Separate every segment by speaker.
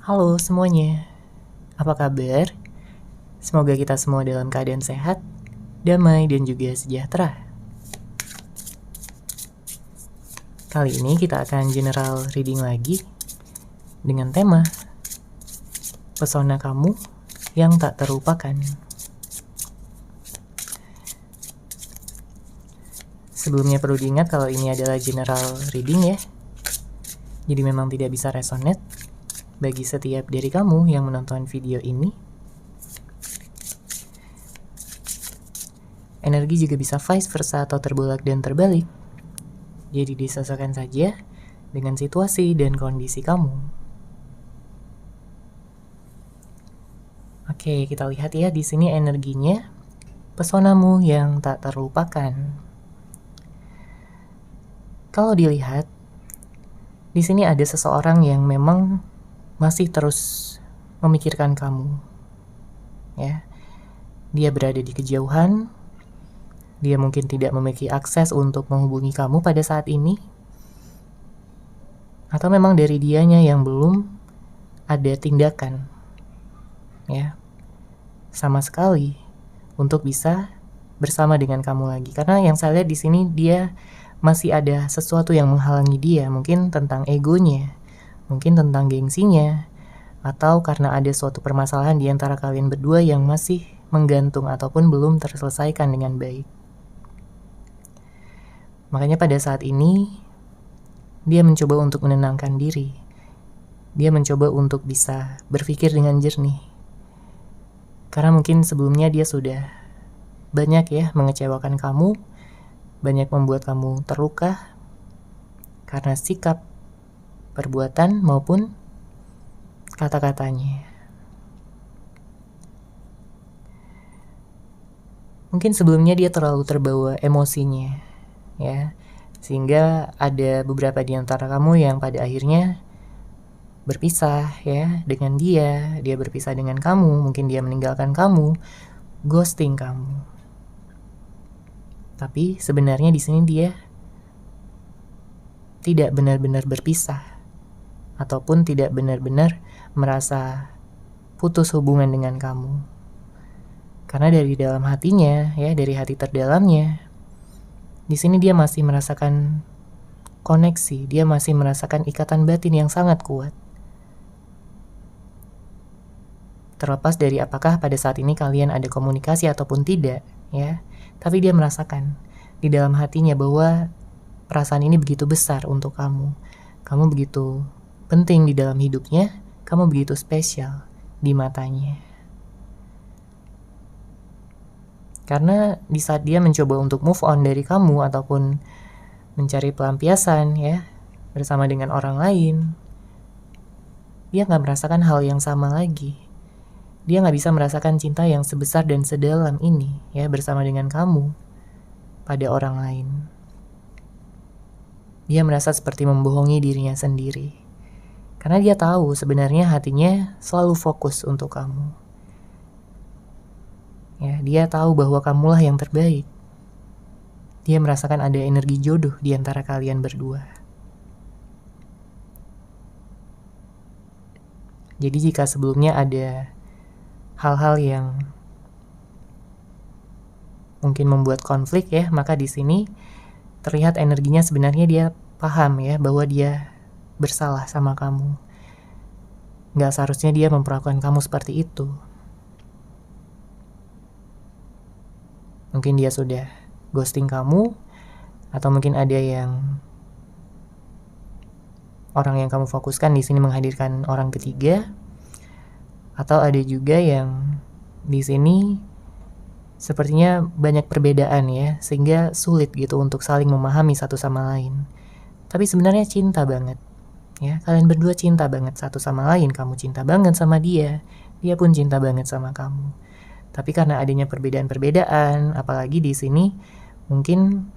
Speaker 1: Halo semuanya, apa kabar? Semoga kita semua dalam keadaan sehat, damai, dan juga sejahtera. Kali ini kita akan general reading lagi dengan tema Pesona Kamu yang Tak Terlupakan. Sebelumnya perlu diingat kalau ini adalah general reading ya, jadi memang tidak bisa resonate bagi setiap dari kamu yang menonton video ini. Energi juga bisa vice versa atau terbolak dan terbalik. Jadi disesuaikan saja dengan situasi dan kondisi kamu. Oke, kita lihat ya di sini energinya. Pesonamu yang tak terlupakan. Kalau dilihat, di sini ada seseorang yang memang masih terus memikirkan kamu. Ya. Dia berada di kejauhan. Dia mungkin tidak memiliki akses untuk menghubungi kamu pada saat ini. Atau memang dari dianya yang belum ada tindakan. Ya. Sama sekali untuk bisa bersama dengan kamu lagi. Karena yang saya lihat di sini dia masih ada sesuatu yang menghalangi dia. Mungkin tentang egonya, mungkin tentang gengsinya, atau karena ada suatu permasalahan di antara kalian berdua yang masih menggantung ataupun belum terselesaikan dengan baik. Makanya pada saat ini dia mencoba untuk menenangkan diri. Dia mencoba untuk bisa berpikir dengan jernih. Karena mungkin sebelumnya dia sudah banyak ya mengecewakan kamu, banyak membuat kamu terluka karena sikap, perbuatan maupun kata-katanya. Mungkin sebelumnya dia terlalu terbawa emosinya, ya, sehingga ada beberapa di antara kamu yang pada akhirnya berpisah ya dengan dia berpisah dengan kamu, mungkin dia meninggalkan kamu, ghosting kamu. Tapi sebenarnya di sini dia tidak benar-benar berpisah ataupun tidak benar-benar merasa putus hubungan dengan kamu. Karena dari dalam hatinya, ya, dari hati terdalamnya, di sini dia masih merasakan koneksi, dia masih merasakan ikatan batin yang sangat kuat. Terlepas dari apakah pada saat ini kalian ada komunikasi ataupun tidak, ya, tapi dia merasakan di dalam hatinya bahwa perasaan ini begitu besar untuk kamu. Kamu begitu penting di dalam hidupnya, kamu begitu spesial di matanya. Karena di saat dia mencoba untuk move on dari kamu ataupun mencari pelampiasan ya bersama dengan orang lain, dia gak merasakan hal yang sama lagi. Dia gak bisa merasakan cinta yang sebesar dan sedalam ini ya bersama dengan kamu pada orang lain. Dia merasa seperti membohongi dirinya sendiri. Karena dia tahu sebenarnya hatinya selalu fokus untuk kamu. Ya, dia tahu bahwa kamulah yang terbaik. Dia merasakan ada energi jodoh di antara kalian berdua. Jadi jika sebelumnya ada hal-hal yang mungkin membuat konflik ya, maka di sini terlihat energinya sebenarnya dia paham ya bahwa dia bersalah sama kamu. Gak seharusnya dia memperlakukan kamu seperti itu. Mungkin dia sudah ghosting kamu, atau mungkin ada yang orang yang kamu fokuskan di sini menghadirkan orang ketiga, atau ada juga yang di sini sepertinya banyak perbedaan ya, sehingga sulit gitu untuk saling memahami satu sama lain. Tapi sebenarnya cinta banget ya, kalian berdua cinta banget satu sama lain. Kamu cinta banget sama dia, dia pun cinta banget sama kamu. Tapi karena adanya perbedaan-perbedaan, apalagi di sini mungkin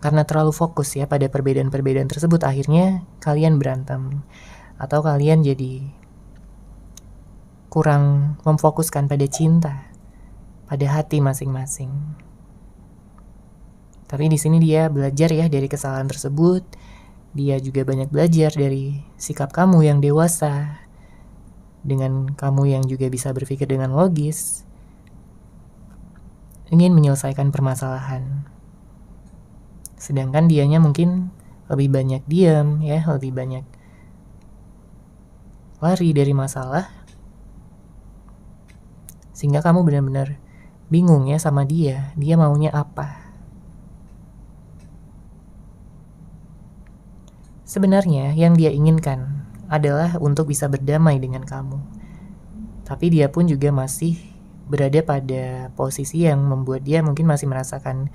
Speaker 1: karena terlalu fokus ya pada perbedaan-perbedaan tersebut, akhirnya kalian berantem atau kalian jadi kurang memfokuskan pada cinta, pada hati masing-masing. Tapi di sini dia belajar ya dari kesalahan tersebut. Dia juga banyak belajar dari sikap kamu yang dewasa, dengan kamu yang juga bisa berpikir dengan logis, ingin menyelesaikan permasalahan. Sedangkan dianya mungkin lebih banyak diam, ya, lebih banyak lari dari masalah, sehingga kamu benar-benar bingung ya sama dia maunya apa. Sebenarnya yang dia inginkan adalah untuk bisa berdamai dengan kamu. Tapi dia pun juga masih berada pada posisi yang membuat dia mungkin masih merasakan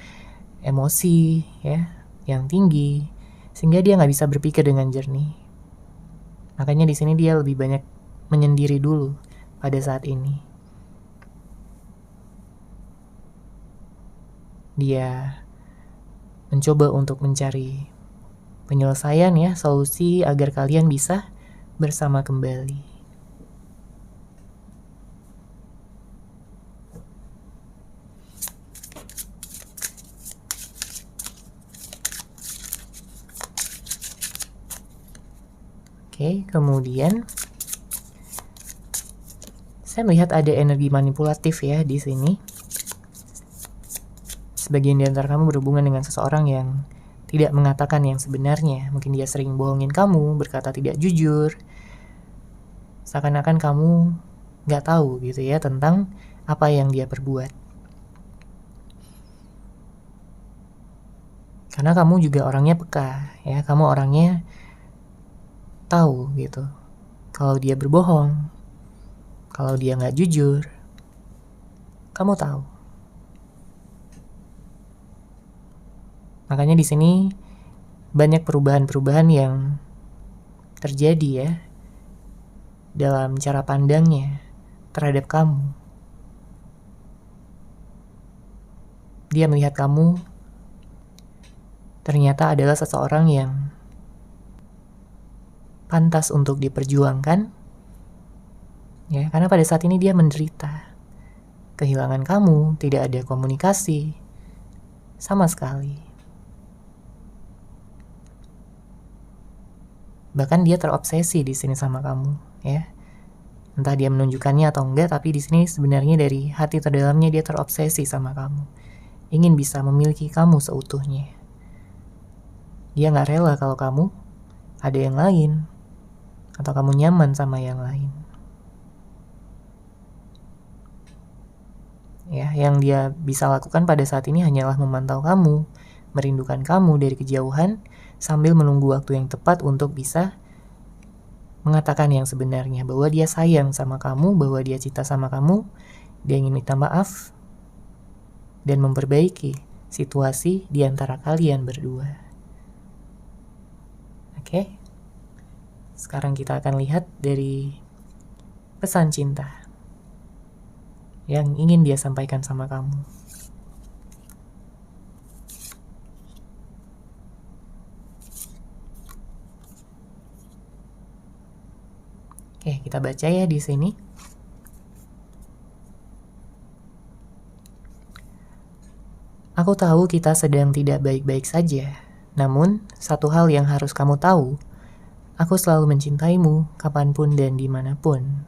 Speaker 1: emosi ya yang tinggi, sehingga dia nggak bisa berpikir dengan jernih. Makanya di sini dia lebih banyak menyendiri dulu pada saat ini. Dia mencoba untuk mencari penyelesaian ya, solusi agar kalian bisa bersama kembali. Oke, kemudian saya melihat ada energi manipulatif ya di sini. Sebagian di antara kamu berhubungan dengan seseorang yang tidak mengatakan yang sebenarnya. Mungkin dia sering bohongin kamu, berkata tidak jujur. Seakan-akan kamu gak tahu gitu ya tentang apa yang dia perbuat. Karena kamu juga orangnya peka ya, kamu orangnya tahu gitu kalau dia berbohong, kalau dia gak jujur, kamu tahu. Makanya di sini banyak perubahan-perubahan yang terjadi ya dalam cara pandangnya terhadap kamu. Dia melihat kamu ternyata adalah seseorang yang pantas untuk diperjuangkan ya, karena pada saat ini dia menderita kehilangan kamu, tidak ada komunikasi sama sekali. Bahkan dia terobsesi di sini sama kamu ya. Entah dia menunjukkannya atau enggak, tapi di sini sebenarnya dari hati terdalamnya dia terobsesi sama kamu, ingin bisa memiliki kamu seutuhnya. Dia gak rela kalau kamu ada yang lain, atau kamu nyaman sama yang lain. Ya, yang dia bisa lakukan pada saat ini hanyalah memantau kamu, merindukan kamu dari kejauhan, sambil menunggu waktu yang tepat untuk bisa mengatakan yang sebenarnya, bahwa dia sayang sama kamu, bahwa dia cinta sama kamu, dia ingin minta maaf, dan memperbaiki situasi di antara kalian berdua. Oke? Sekarang kita akan lihat dari pesan cinta yang ingin dia sampaikan sama kamu. Oke, kita baca ya di sini. Aku tahu kita sedang tidak baik-baik saja, namun satu hal yang harus kamu tahu, aku selalu mencintaimu kapanpun dan dimanapun.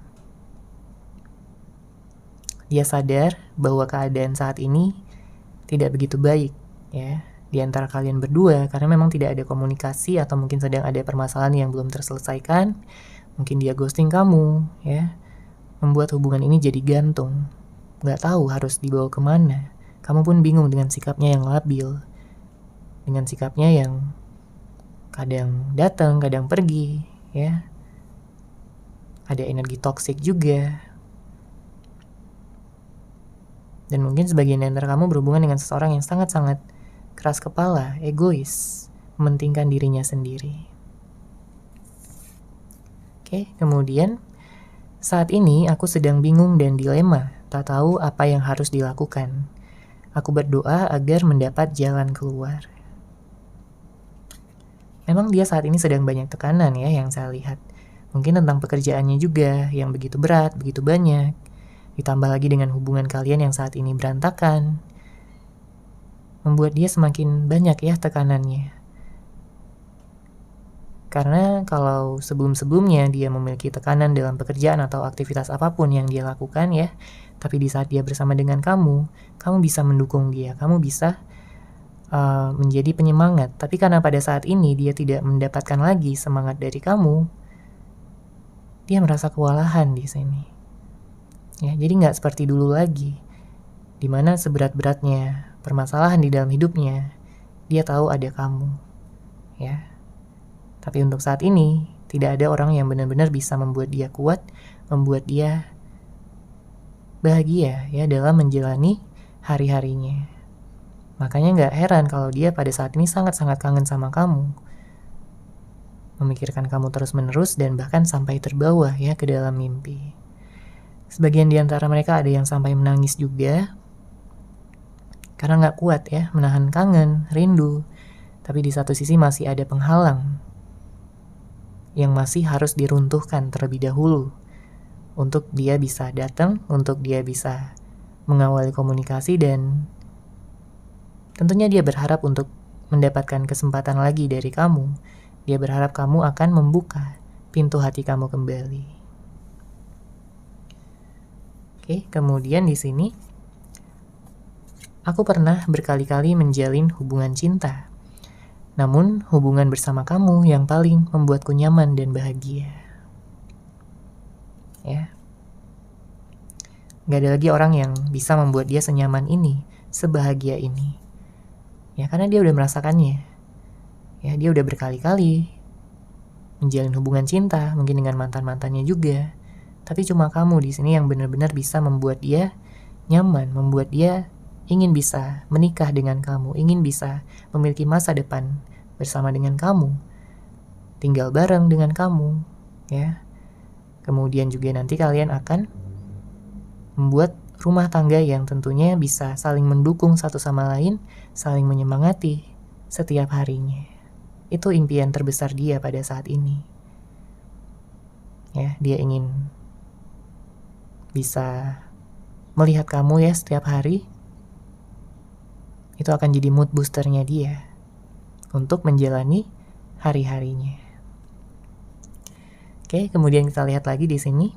Speaker 1: Dia sadar bahwa keadaan saat ini tidak begitu baik ya di antara kalian berdua, karena memang tidak ada komunikasi atau mungkin sedang ada permasalahan yang belum terselesaikan. Mungkin dia ghosting kamu ya, membuat hubungan ini jadi gantung, gak tahu harus dibawa kemana. Kamu pun bingung dengan sikapnya yang labil, dengan sikapnya yang kadang datang, kadang pergi ya. Ada energi toksik juga. Dan mungkin sebagian dari kamu berhubungan dengan seseorang yang sangat-sangat keras kepala, egois, mementingkan dirinya sendiri. Oke, kemudian saat ini aku sedang bingung dan dilema, tak tahu apa yang harus dilakukan. Aku berdoa agar mendapat jalan keluar. Memang dia saat ini sedang banyak tekanan ya yang saya lihat. Mungkin tentang pekerjaannya juga yang begitu berat, begitu banyak. Ditambah lagi dengan hubungan kalian yang saat ini berantakan, membuat dia semakin banyak ya tekanannya. Karena kalau sebelum-sebelumnya dia memiliki tekanan dalam pekerjaan atau aktivitas apapun yang dia lakukan ya, tapi di saat dia bersama dengan kamu bisa mendukung dia, kamu bisa menjadi penyemangat. Tapi karena pada saat ini dia tidak mendapatkan lagi semangat dari kamu, dia merasa kewalahan di sini. Ya, jadi nggak seperti dulu lagi, dimana seberat-beratnya permasalahan di dalam hidupnya, dia tahu ada kamu. Ya. Tapi untuk saat ini, tidak ada orang yang benar-benar bisa membuat dia kuat, membuat dia bahagia ya dalam menjalani hari-harinya. Makanya nggak heran kalau dia pada saat ini sangat-sangat kangen sama kamu. Memikirkan kamu terus-menerus dan bahkan sampai terbawa ya ke dalam mimpi. Sebagian di antara mereka ada yang sampai menangis juga, karena nggak kuat ya menahan kangen, rindu. Tapi di satu sisi masih ada penghalang yang masih harus diruntuhkan terlebih dahulu untuk dia bisa datang, untuk dia bisa mengawali komunikasi, dan tentunya dia berharap untuk mendapatkan kesempatan lagi dari kamu. Dia berharap kamu akan membuka pintu hati kamu kembali. Oke, kemudian di sini aku pernah berkali-kali menjalin hubungan cinta. Namun, hubungan bersama kamu yang paling membuatku nyaman dan bahagia. Ya. Gak ada lagi orang yang bisa membuat dia senyaman ini, sebahagia ini. Ya, karena dia udah merasakannya. Ya, dia udah berkali-kali menjalin hubungan cinta, mungkin dengan mantan-mantannya juga. Tapi cuma kamu di sini yang benar-benar bisa membuat dia nyaman, membuat dia ingin bisa menikah dengan kamu, ingin bisa memiliki masa depan bersama dengan kamu, tinggal bareng dengan kamu, ya. Kemudian juga nanti kalian akan membuat rumah tangga yang tentunya bisa saling mendukung satu sama lain, saling menyemangati setiap harinya. Itu impian terbesar dia pada saat ini. Ya, dia ingin bisa melihat kamu ya setiap hari. Itu akan jadi mood boosternya dia untuk menjalani hari-harinya. Oke, kemudian kita lihat lagi di sini.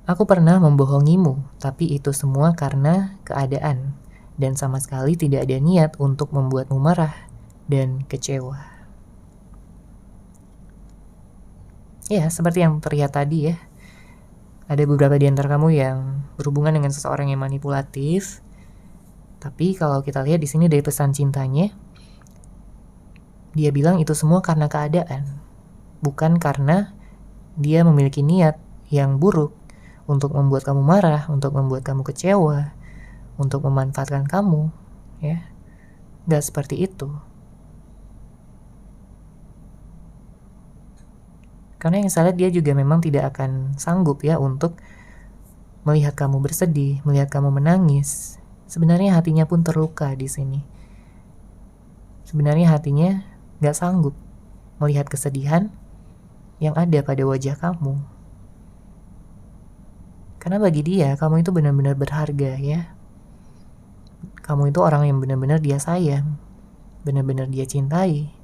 Speaker 1: Aku pernah membohongimu, tapi itu semua karena keadaan dan sama sekali tidak ada niat untuk membuatmu marah dan kecewa. Ya, seperti yang terlihat tadi ya. Ada beberapa di antara kamu yang berhubungan dengan seseorang yang manipulatif. Tapi kalau kita lihat di sini dari pesan cintanya, dia bilang itu semua karena keadaan, bukan karena dia memiliki niat yang buruk untuk membuat kamu marah, untuk membuat kamu kecewa, untuk memanfaatkan kamu, ya. Gak seperti itu. Karena yang saya lihat dia juga memang tidak akan sanggup ya untuk melihat kamu bersedih, melihat kamu menangis. Sebenarnya hatinya pun terluka di sini. Sebenarnya hatinya gak sanggup melihat kesedihan yang ada pada wajah kamu. Karena bagi dia, kamu itu benar-benar berharga ya. Kamu itu orang yang benar-benar dia sayang, benar-benar dia cintai.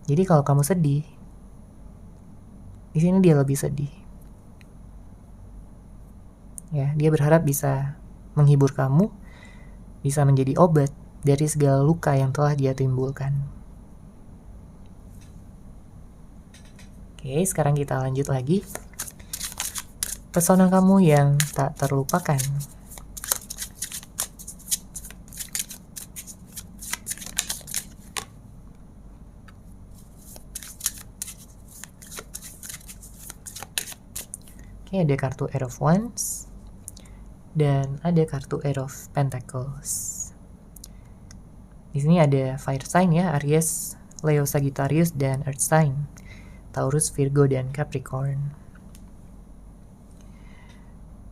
Speaker 1: Jadi kalau kamu sedih, di sini dia lebih sedih. Ya, dia berharap bisa menghibur kamu, bisa menjadi obat dari segala luka yang telah dia timbulkan. Oke, sekarang kita lanjut lagi. Pesona kamu yang tak terlupakan. Oke, ada kartu Ace of Wands dan ada kartu Ace of Pentacles. Di sini ada fire sign ya, Aries, Leo, Sagittarius, dan earth sign, Taurus, Virgo, dan Capricorn.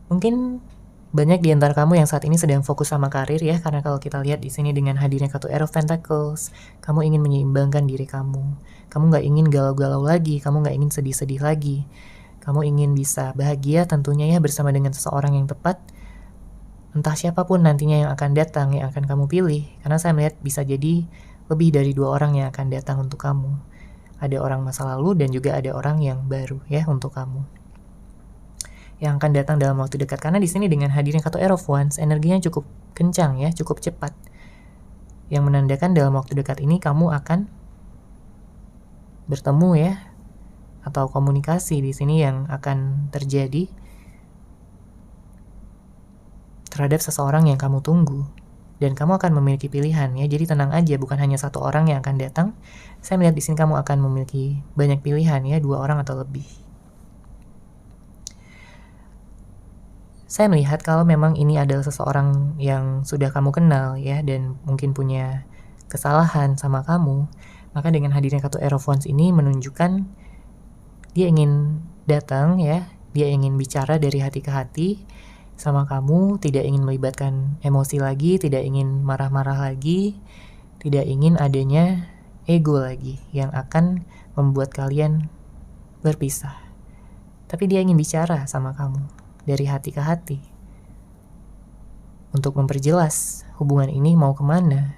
Speaker 1: Mungkin banyak di antara kamu yang saat ini sedang fokus sama karir ya, karena kalau kita lihat di sini dengan hadirnya kartu Ace of Pentacles, kamu ingin menyeimbangkan diri kamu. Kamu nggak ingin galau-galau lagi, kamu nggak ingin sedih-sedih lagi. Kamu ingin bisa bahagia tentunya ya bersama dengan seseorang yang tepat. Entah siapapun nantinya yang akan datang, yang akan kamu pilih. Karena saya melihat bisa jadi lebih dari 2 orang yang akan datang untuk kamu. Ada orang masa lalu dan juga ada orang yang baru ya untuk kamu, yang akan datang dalam waktu dekat. Karena di sini dengan hadirnya kartu Air of Wands, energinya cukup kencang ya, cukup cepat, yang menandakan dalam waktu dekat ini kamu akan bertemu ya, atau komunikasi di sini yang akan terjadi terhadap seseorang yang kamu tunggu. Dan kamu akan memiliki pilihan ya, jadi tenang aja, bukan hanya satu orang yang akan datang. Saya melihat di sini kamu akan memiliki banyak pilihan ya, 2 orang atau lebih. Saya melihat kalau memang ini adalah seseorang yang sudah kamu kenal ya, dan mungkin punya kesalahan sama kamu, maka dengan hadirnya kartu Air of Wands ini menunjukkan dia ingin datang ya, dia ingin bicara dari hati ke hati sama kamu, tidak ingin melibatkan emosi lagi, tidak ingin marah-marah lagi, tidak ingin adanya ego lagi yang akan membuat kalian berpisah. Tapi dia ingin bicara sama kamu dari hati ke hati untuk memperjelas hubungan ini mau kemana,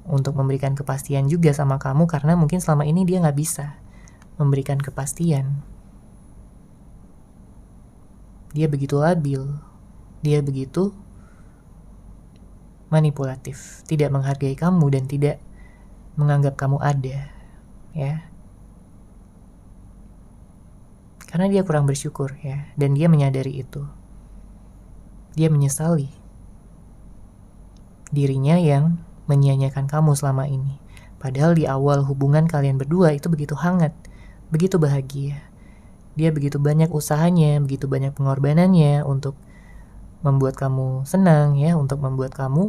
Speaker 1: untuk memberikan kepastian juga sama kamu, karena mungkin selama ini dia nggak bisa memberikan kepastian. Dia begitu labil, dia begitu manipulatif, tidak menghargai kamu dan tidak menganggap kamu ada ya, karena dia kurang bersyukur ya, dan dia menyadari itu. Dia menyesali dirinya yang menyia-nyiakan kamu selama ini, padahal di awal hubungan kalian berdua itu begitu hangat, begitu bahagia. Dia begitu banyak usahanya, begitu banyak pengorbanannya untuk membuat kamu senang ya, untuk membuat kamu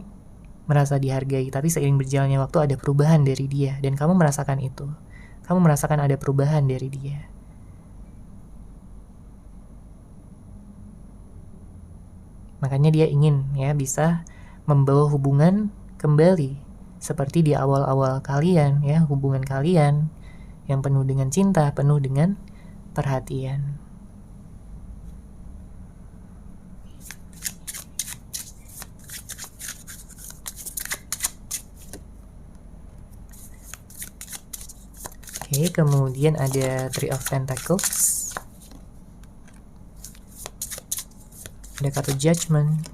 Speaker 1: merasa dihargai. Tapi seiring berjalannya waktu ada perubahan dari dia, dan kamu merasakan itu. Kamu merasakan ada perubahan dari dia. Makanya dia ingin ya bisa membawa hubungan kembali seperti di awal-awal kalian ya, hubungan kalian yang penuh dengan cinta, penuh dengan perhatian. Oke, kemudian ada Three of Pentacles, ada kartu Judgment,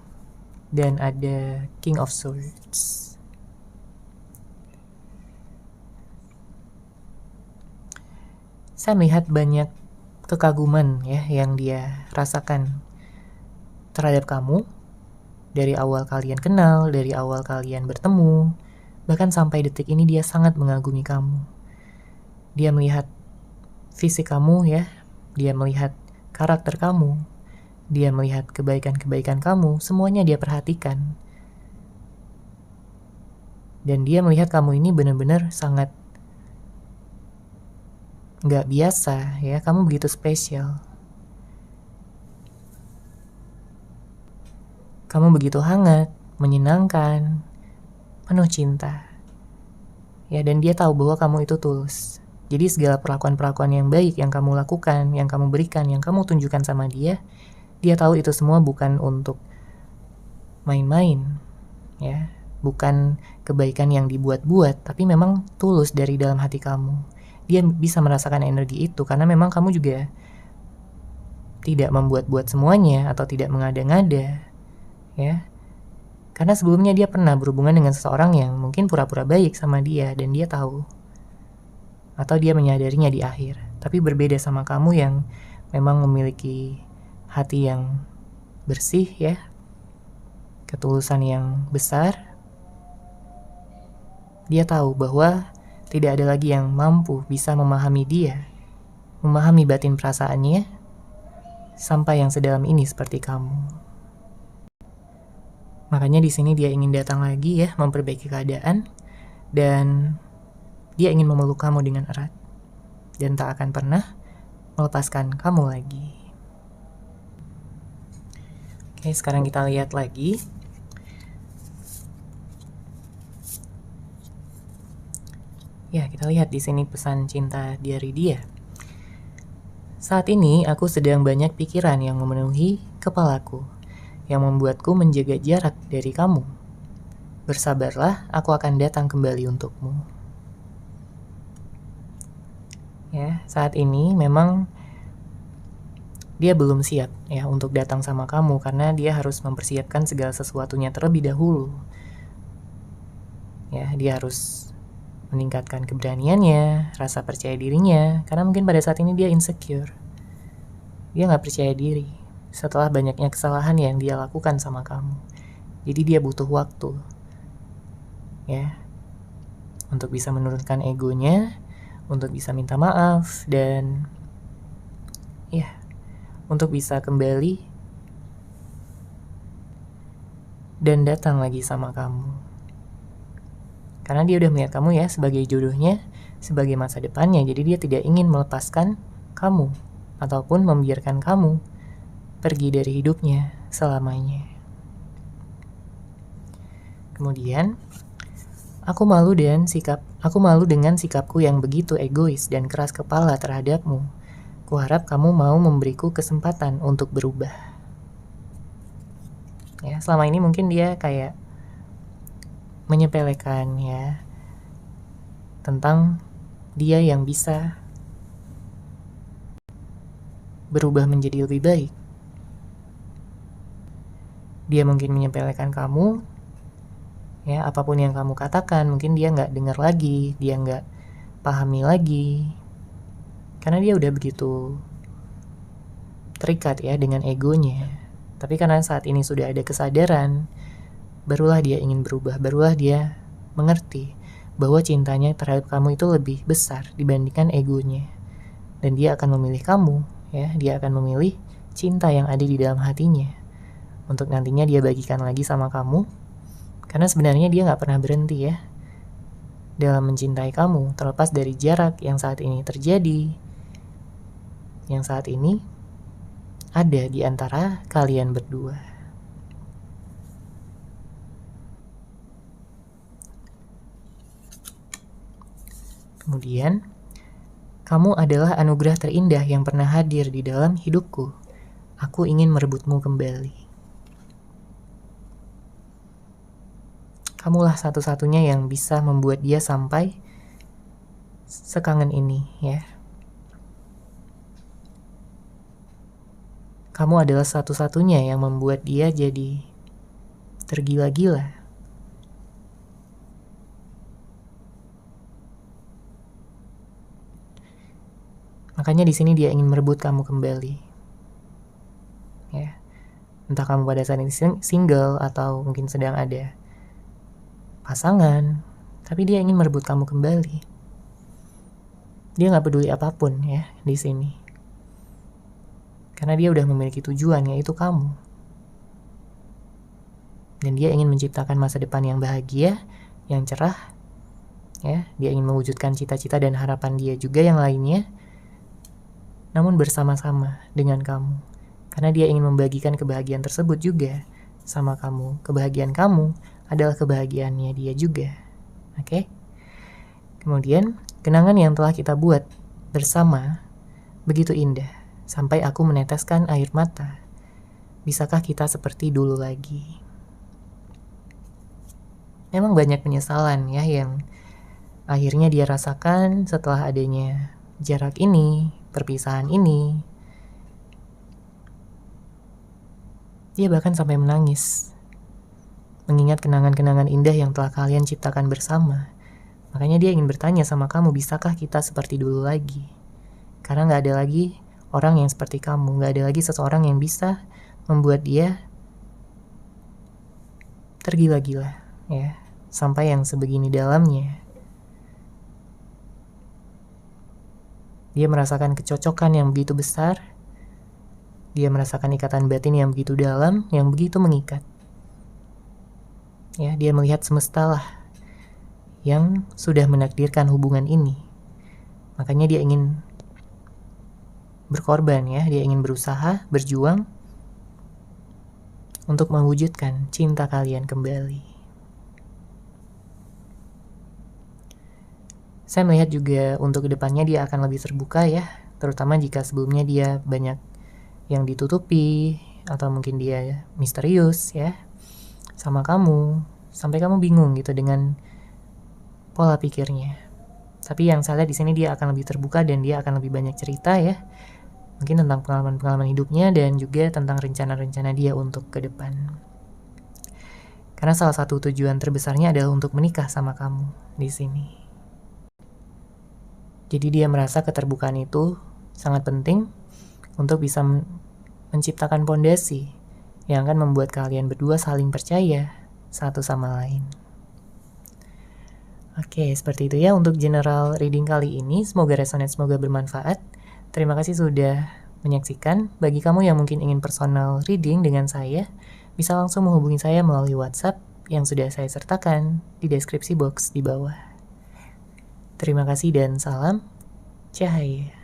Speaker 1: dan ada King of Swords. Saya melihat banyak kekaguman ya yang dia rasakan terhadap kamu dari awal kalian kenal, dari awal kalian bertemu, bahkan sampai detik ini dia sangat mengagumi kamu. Dia melihat fisik kamu ya, dia melihat karakter kamu, dia melihat kebaikan-kebaikan kamu, semuanya dia perhatikan. Dan dia melihat kamu ini benar-benar sangat nggak biasa ya, kamu begitu spesial. Kamu begitu hangat, menyenangkan, penuh cinta. Ya, dan dia tahu bahwa kamu itu tulus. Jadi segala perlakuan-perlakuan yang baik yang kamu lakukan, yang kamu berikan, yang kamu tunjukkan sama dia, dia tahu itu semua bukan untuk main-main, ya, bukan kebaikan yang dibuat-buat, tapi memang tulus dari dalam hati kamu. Dia bisa merasakan energi itu karena memang kamu juga tidak membuat-buat semuanya atau tidak mengada-ngada, ya. Karena sebelumnya dia pernah berhubungan dengan seseorang yang mungkin pura-pura baik sama dia dan dia tahu, atau dia menyadarinya di akhir. Tapi berbeda sama kamu yang memang memiliki hati yang bersih ya, ketulusan yang besar. Dia tahu bahwa tidak ada lagi yang mampu bisa memahami dia, memahami batin perasaannya sampai yang sedalam ini seperti kamu. Makanya di sini dia ingin datang lagi ya, memperbaiki keadaan, dan dia ingin memeluk kamu dengan erat dan tak akan pernah melepaskan kamu lagi. Oke, sekarang kita lihat lagi. Ya, kita lihat di sini pesan cinta dari dia. Saat ini aku sedang banyak pikiran yang memenuhi kepalaku, yang membuatku menjaga jarak dari kamu. Bersabarlah, aku akan datang kembali untukmu. ya. Saat ini memang dia belum siap ya untuk datang sama kamu karena dia harus mempersiapkan segala sesuatunya terlebih dahulu. Ya, dia harus meningkatkan keberaniannya, rasa percaya dirinya, karena mungkin pada saat ini dia insecure. Dia nggak percaya diri setelah banyaknya kesalahan yang dia lakukan sama kamu. Jadi dia butuh waktu ya untuk bisa menurunkan egonya, untuk bisa minta maaf, dan ya untuk bisa kembali dan datang lagi sama kamu. Karena dia udah melihat kamu ya sebagai jodohnya, sebagai masa depannya. Jadi dia tidak ingin melepaskan kamu ataupun membiarkan kamu pergi dari hidupnya selamanya. Kemudian, aku malu dengan sikapku yang begitu egois dan keras kepala terhadapmu. Kuharap kamu mau memberiku kesempatan untuk berubah. Ya, selama ini mungkin dia kayak menyepelekan ya tentang dia yang bisa berubah menjadi lebih baik. Dia mungkin menyepelekan kamu, ya apapun yang kamu katakan mungkin dia nggak dengar lagi, dia nggak pahami lagi, karena dia udah begitu terikat ya dengan egonya. Tapi karena saat ini sudah ada kesadaran, barulah dia ingin berubah, barulah dia mengerti bahwa cintanya terhadap kamu itu lebih besar dibandingkan egonya. Dan dia akan memilih kamu, ya, dia akan memilih cinta yang ada di dalam hatinya untuk nantinya dia bagikan lagi sama kamu. Karena sebenarnya dia gak pernah berhenti ya dalam mencintai kamu, terlepas dari jarak yang saat ini terjadi, yang saat ini ada di antara kalian berdua. Kemudian, kamu adalah anugerah terindah yang pernah hadir di dalam hidupku. Aku ingin merebutmu kembali. Kamulah satu-satunya yang bisa membuat dia sampai sekangen ini, ya. Kamu adalah satu-satunya yang membuat dia jadi tergila-gila. Makanya di sini dia ingin merebut kamu kembali. Ya. Entah kamu pada saat ini single atau mungkin sedang ada pasangan, tapi dia ingin merebut kamu kembali. Dia nggak peduli apapun ya di sini, karena dia udah memiliki tujuan, yaitu kamu. Dan dia ingin menciptakan masa depan yang bahagia, yang cerah. Ya, dia ingin mewujudkan cita-cita dan harapan dia juga yang lainnya, namun bersama-sama dengan kamu. Karena dia ingin membagikan kebahagiaan tersebut juga sama kamu. Kebahagiaan kamu adalah kebahagiaannya dia juga. Oke? Kemudian, kenangan yang telah kita buat bersama begitu indah, sampai aku meneteskan air mata. Bisakah kita seperti dulu lagi? Memang banyak penyesalan ya yang akhirnya dia rasakan setelah adanya jarak ini, perpisahan ini. Dia bahkan sampai menangis, mengingat kenangan-kenangan indah yang telah kalian ciptakan bersama. Makanya dia ingin bertanya sama kamu, bisakah kita seperti dulu lagi? Karena gak ada lagi orang yang seperti kamu, gak ada lagi seseorang yang bisa membuat dia tergila-gila, ya, sampai yang sebegini dalamnya. Dia merasakan kecocokan yang begitu besar, dia merasakan ikatan batin yang begitu dalam, yang begitu mengikat. Ya, dia melihat semesta lah yang sudah menakdirkan hubungan ini. Makanya dia ingin berkorban ya, dia ingin berusaha, berjuang untuk mewujudkan cinta kalian kembali. Saya melihat juga untuk kedepannya dia akan lebih terbuka ya, terutama jika sebelumnya dia banyak yang ditutupi atau mungkin dia misterius ya sama kamu, sampai kamu bingung gitu dengan pola pikirnya. Tapi yang saya lihat di sini dia akan lebih terbuka dan dia akan lebih banyak cerita ya. Mungkin tentang pengalaman-pengalaman hidupnya dan juga tentang rencana-rencana dia untuk ke depan. Karena salah satu tujuan terbesarnya adalah untuk menikah sama kamu di sini. Jadi dia merasa keterbukaan itu sangat penting untuk bisa menciptakan pondasi yang akan membuat kalian berdua saling percaya satu sama lain. Oke, seperti itu ya untuk general reading kali ini. Semoga resonate, semoga bermanfaat. Terima kasih sudah menyaksikan. Bagi kamu yang mungkin ingin personal reading dengan saya, bisa langsung menghubungi saya melalui WhatsApp yang sudah saya sertakan di deskripsi box di bawah. Terima kasih dan salam cahaya.